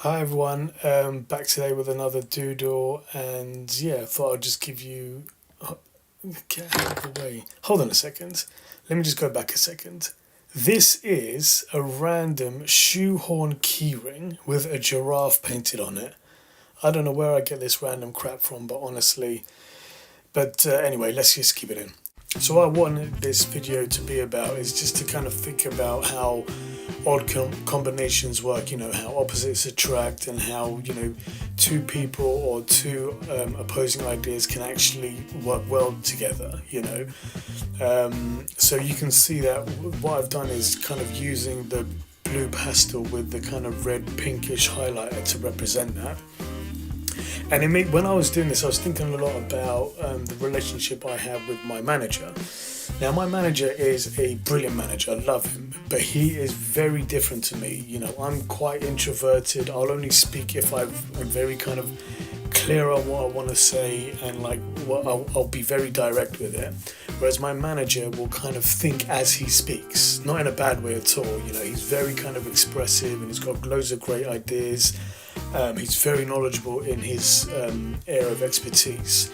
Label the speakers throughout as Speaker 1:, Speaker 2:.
Speaker 1: Hi everyone, back today with another doodle, and yeah, I thought I'd just give you, get out of the way, hold on a second, let me just go back a second. This is a random shoehorn keyring with a giraffe painted on it. I don't know where I get this random crap from, but honestly, anyway, let's just keep it in. So what I wanted this video to be about is just to kind of think about how odd combinations work, how opposites attract, and how, two people or two opposing ideas can actually work well together, So you can see that what I've done is kind of using the blue pastel with the kind of red pinkish highlighter to represent that. And when I was doing this, I was thinking a lot about the relationship I have with my manager. Now, my manager is a brilliant manager. I love him, but he is very different to me. I'm quite introverted. I'll only speak if I'm very kind of clear on what I want to say, and I'll be very direct with it. Whereas my manager will kind of think as he speaks, not in a bad way at all. He's very kind of expressive, and he's got loads of great ideas. He's very knowledgeable in his area of expertise,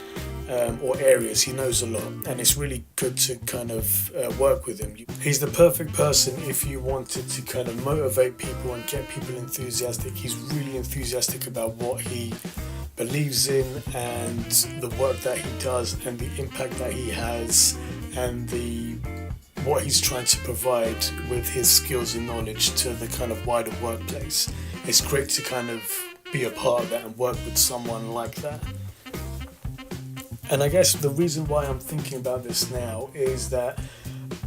Speaker 1: or areas. He knows a lot, and it's really good to kind of work with him. He's the perfect person if you wanted to kind of motivate people and get people enthusiastic. He's really enthusiastic about what he believes in and the work that he does and the impact that he has and what he's trying to provide with his skills and knowledge to the kind of wider workplace. It's great to kind of be a part of that and work with someone like that. And I guess the reason why I'm thinking about this now is that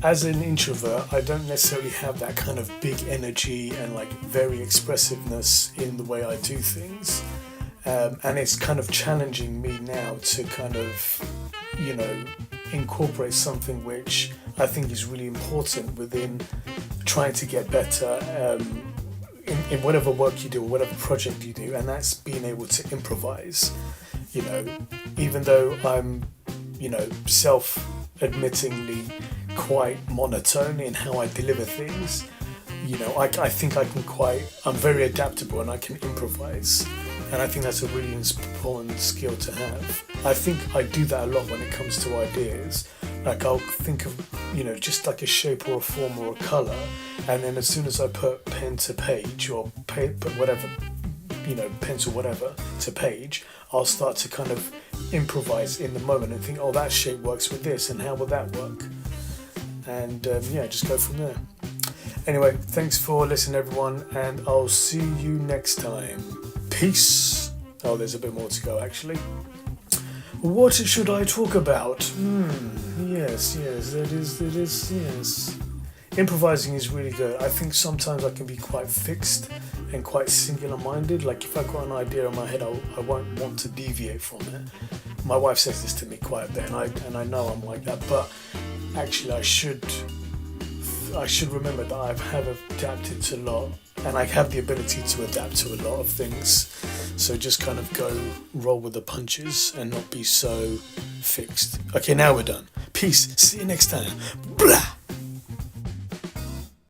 Speaker 1: as an introvert, I don't necessarily have that kind of big energy and very expressiveness in the way I do things. And it's kind of challenging me now to kind of, incorporate something which I think is really important within trying to get better in whatever work you do or whatever project you do, and that's being able to improvise. Even though I'm, self-admittingly quite monotone in how I deliver things, I think I'm very adaptable and I can improvise. And I think that's a really important skill to have. I think I do that a lot when it comes to ideas. I'll think of, just like a shape or a form or a colour, and then as soon as I put pen to page or put whatever, pencil whatever to page, I'll start to kind of improvise in the moment and think, oh, that shape works with this, and how will that work? And just go from there. Anyway, thanks for listening, everyone, and I'll see you next time. Peace. Oh, there's a bit more to go, actually. What should I talk about? Yes, that is, yes. Improvising is really good. I think sometimes I can be quite fixed and quite singular-minded. If I've got an idea in my head, I won't want to deviate from it. My wife says this to me quite a bit, and I know I'm like that, but actually I should remember that I have adapted to a lot, and I have the ability to adapt to a lot of things. So just kind of roll with the punches and not be so fixed. Okay, now we're done. Peace. See you next time. Blah.